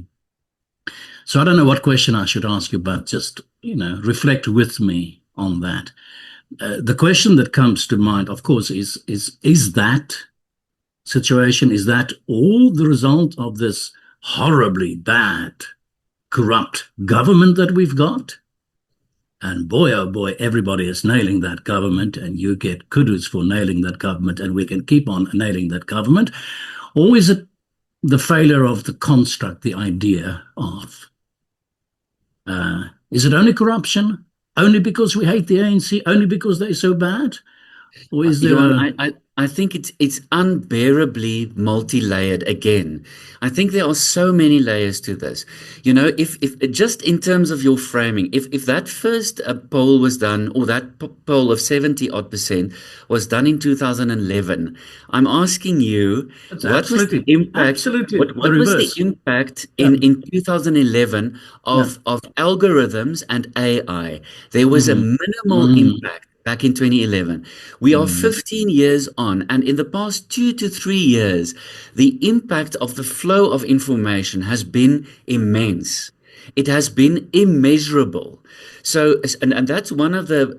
So I don't know what question I should ask you, but just, reflect with me on that. The question that comes to mind, of course, is that situation, is that all the result of this horribly bad, corrupt government that we've got? And boy, oh boy, everybody is nailing that government, and you get kudos for nailing that government, and we can keep on nailing that government. Or is it the failure of the construct, the idea of? Is it only corruption? Only because we hate the ANC? Only because they're so bad? Or is there Johan, I think it's unbearably multi-layered again. I think there are so many layers to this. If just in terms of your framing, if that first poll was done, or that poll of 70 odd percent was done in 2011, I'm asking you, what was the impact? Absolutely. What was the impact in 2011 of algorithms and AI? There was a minimal impact back in 2011. We are 15 years on, and in the past 2 to 3 years, the impact of the flow of information has been immense. It has been immeasurable. So, and that's one of the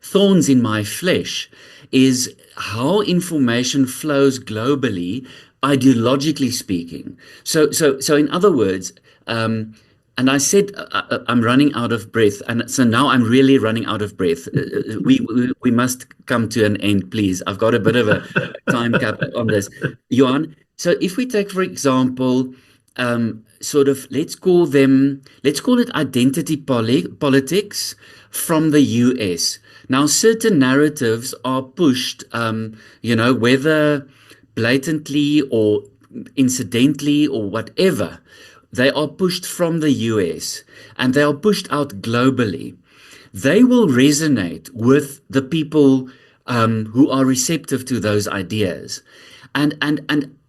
thorns in my flesh, is how information flows globally, ideologically speaking. So in other words, and I said, I'm running out of breath. And so now I'm really running out of breath. We must come to an end, please. I've got a bit of a time cap on this. Johan, so if we take, for example, let's call it identity politics from the US. Now, certain narratives are pushed, whether blatantly or incidentally or whatever. They are pushed from the US, and they are pushed out globally. They will resonate with the people who are receptive to those ideas. And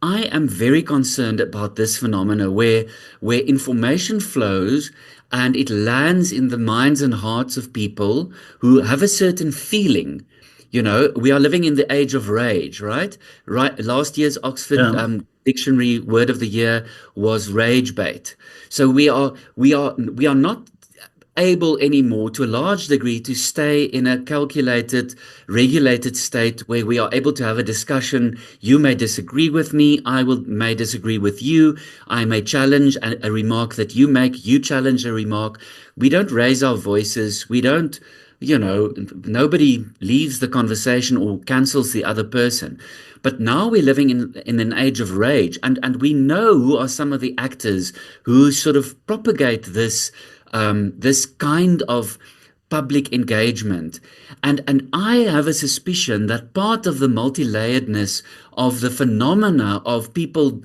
I am very concerned about this phenomena where information flows and it lands in the minds and hearts of people who have a certain feeling. We are living in the age of rage, right? Right. Last year's Oxford Dictionary word of the year was rage bait. So we are not able anymore, to a large degree, to stay in a calculated, regulated state where we are able to have a discussion. You may disagree with me, may disagree with you, I may challenge a remark that you make, you challenge a remark. We don't raise our voices, we don't, nobody leaves the conversation or cancels the other person. But now we're living in an age of rage, and we know who are some of the actors who sort of propagate this kind of public engagement. And I have a suspicion that part of the multi-layeredness of the phenomena of people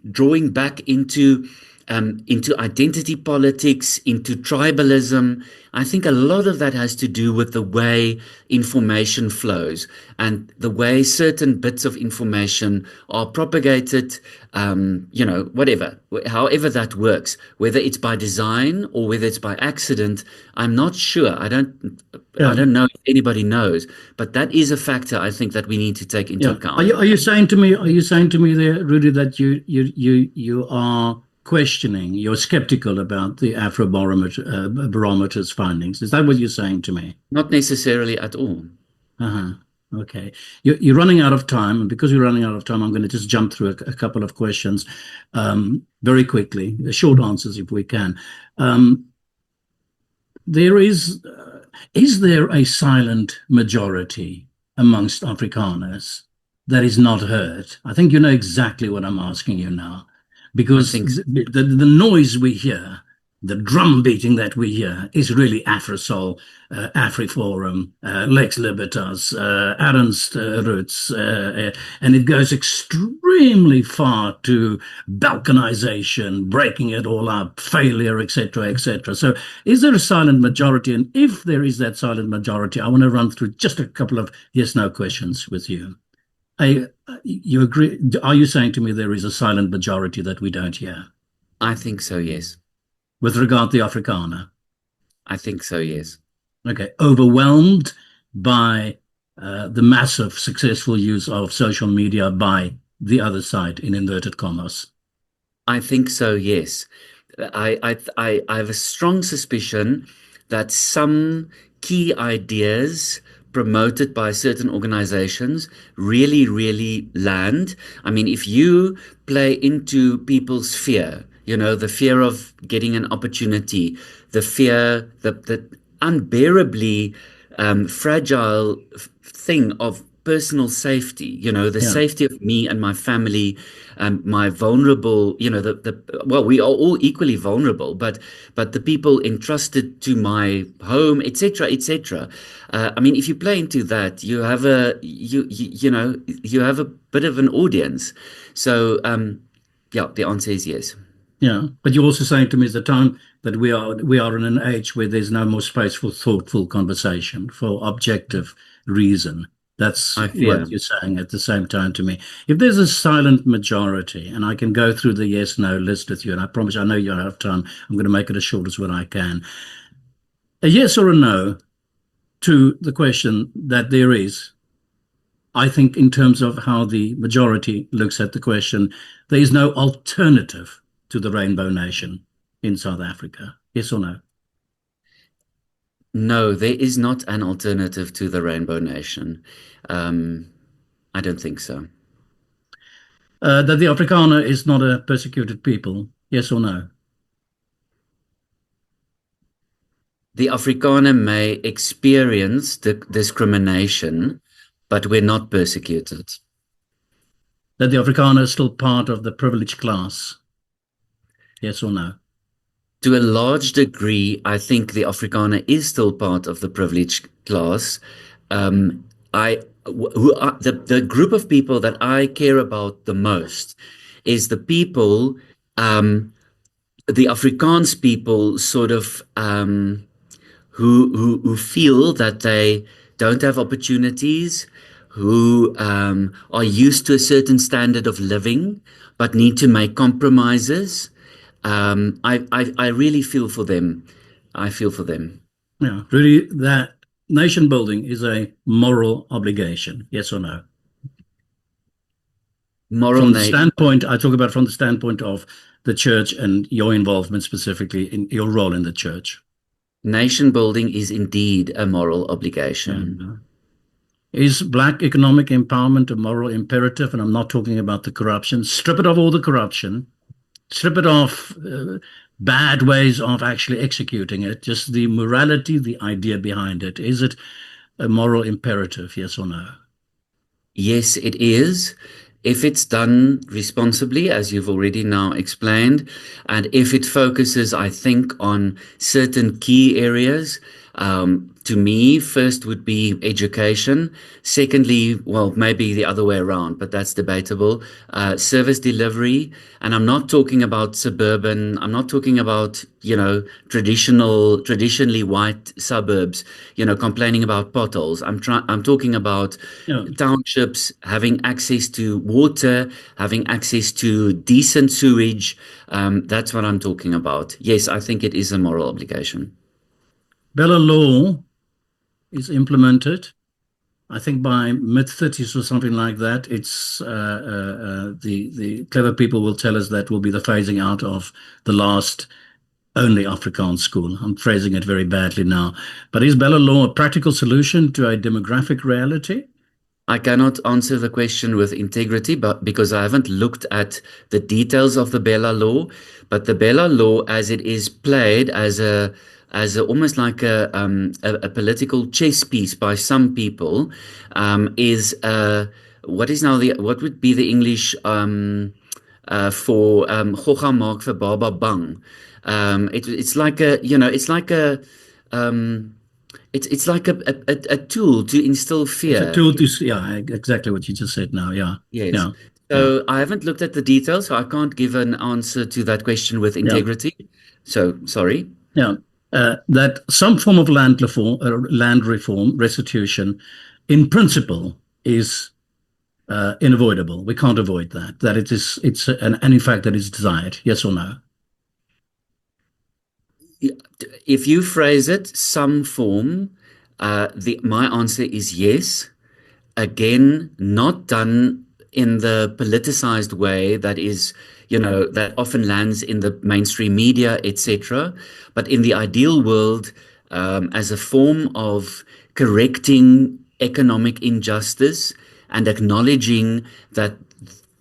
drawing back into identity politics, into tribalism, I think a lot of that has to do with the way information flows and the way certain bits of information are propagated, whatever, however that works, whether it's by design or whether it's by accident, I'm not sure. I don't know if anybody knows, but that is a factor I think that we need to take into account. Are you saying to me there, Rudy, that you are questioning, you're skeptical about the Afrobarometer's findings? Is that what you're saying to me? Not necessarily at all. Okay. You're running out of time, and because you're running out of time, I'm going to just jump through a couple of questions very quickly, short answers if we can. Is there a silent majority amongst Afrikaners that is not heard? I think you know exactly what I'm asking you now. Because the noise we hear the drum beating that we hear is really AfroSoul, AfriForum, Lex Libertas, Ernst Roots, and it goes extremely far to balkanization, breaking it all up, failure, etc., etc. So, is there a silent majority? And if there is that silent majority, I want to run through just a couple of yes/no questions with you. You agree? Are you saying to me there is a silent majority that we don't hear I think so, yes. with regard to the Afrikaner? I think so, yes. Okay, overwhelmed by the massive successful use of social media by the other side, in inverted commas. I think so, yes. I have a strong suspicion that some key ideas promoted by certain organizations really land. I mean, if you play into people's fear, the fear of getting an opportunity, the fear, the unbearably fragile thing of personal safety, the Yeah, safety of me and my family, my vulnerable, well, we are all equally vulnerable, but the people entrusted to my home, etc., etc. I mean, if you play into that, you have a bit of an audience. So, yeah, the answer is yes. yeah. But you're also saying to me is the time that we are in an age where there's no more space for thoughtful conversation, for objective reason. That's I what fear. you're saying at the same time to me. If there's a silent majority, and I can go through the yes no list with you, and I promise I know you don't have time, I'm going to make it as short as what I can. A yes or a no to the question that there is, I think, in terms of how the majority looks at the question, there is no alternative to the Rainbow Nation in South Africa. Yes or no? No, there is not an alternative to the Rainbow Nation. Um, I don't think so. That the Afrikaner is not a persecuted people. Yes or no? The Afrikaner may experience discrimination, but we're not persecuted. That the Afrikaner is still part of the privileged class. Yes or no? To a large degree, I think the Afrikaner is still part of the privileged class. Um, the group of people that I care about the most is the people, the Afrikaans people, sort of. Who feel that they don't have opportunities, who are used to a certain standard of living, but need to make compromises. I really feel for them. I feel for them. Yeah, really, that nation building is a moral obligation. Yes or no? Moral From the na standpoint, I talk about from the standpoint of the church and your involvement specifically in your role in the church. Nation building is indeed a moral obligation. And is black economic empowerment a moral imperative? And I'm not talking about the corruption. Strip it of all the corruption. Strip it off bad ways of actually executing it. Just the morality, the idea behind it. Is it a moral imperative? Yes or no? Yes, it is. If it's done responsibly, as you've already now explained, and if it focuses, I think, on certain key areas, to me, first would be education. Secondly, well, maybe the other way around, but that's debatable. Service delivery, and I'm not talking about suburban. I'm not talking about traditionally white suburbs, complaining about potholes. I'm talking about Yeah. townships having access to water, having access to decent sewage. That's what I'm talking about. Yes, I think it is a moral obligation. Bella law is implemented. I think by mid 30s or something like that. It's the clever people will tell us that will be the phasing out of the last only Afrikaans school. I'm phrasing it very badly now. But is Bella law a practical solution to a demographic reality? I cannot answer the question with integrity, but because I haven't looked at the details of the Bella law, but the Bella law, as it is played as almost like a political chess piece by some people, is what would be the English for Gogga maak vir Baba bang. It's like a, it's like a, um, it's like a tool to instill It's a fear. tool to, yeah, exactly what you just said now. Yeah, Yes. yeah, yeah, So I haven't looked at the details, so I can't give an answer to that question with yeah, integrity. So sorry. yeah. That some form of land reform, restitution, in principle, is unavoidable. We can't avoid that. That it is, and in fact, that is desired. Yes or no? If you phrase it some form, the my answer is yes. Again, not done in the politicized way that is, that often lands in the mainstream media, etc. But in the ideal world, as a form of correcting economic injustice and acknowledging that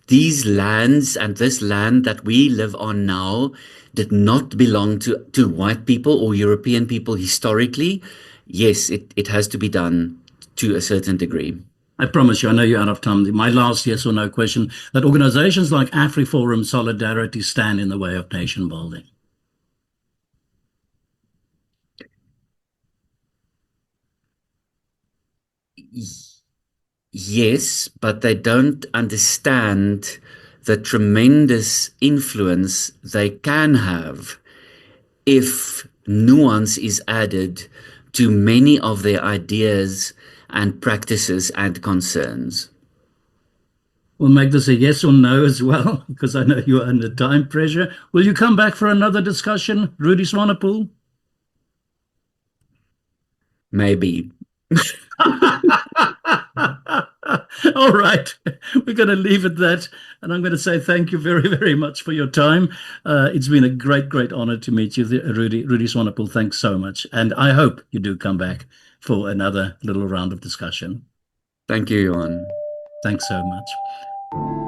these lands and this land that we live on now did not belong to white people or European people historically, yes, it has to be done to a certain degree. I promise you, I know you're out of time. My last yes or no question, that organizations like AfriForum Solidarity stand in the way of nation building. Yes, but they don't understand the tremendous influence they can have if nuance is added to many of their ideas and practices and concerns. We'll make this a yes or no as well, because I know you are under time pressure. Will you come back for another discussion, Rudy Swanepoel? Maybe. All right, we're going to leave it that, and I'm going to say thank you very, very much for your time. It's been a great, great honor to meet you, Rudy Swanepoel. Thanks so much, and I hope you do come back for another little round of discussion. Thank you, Johan. Thanks so much.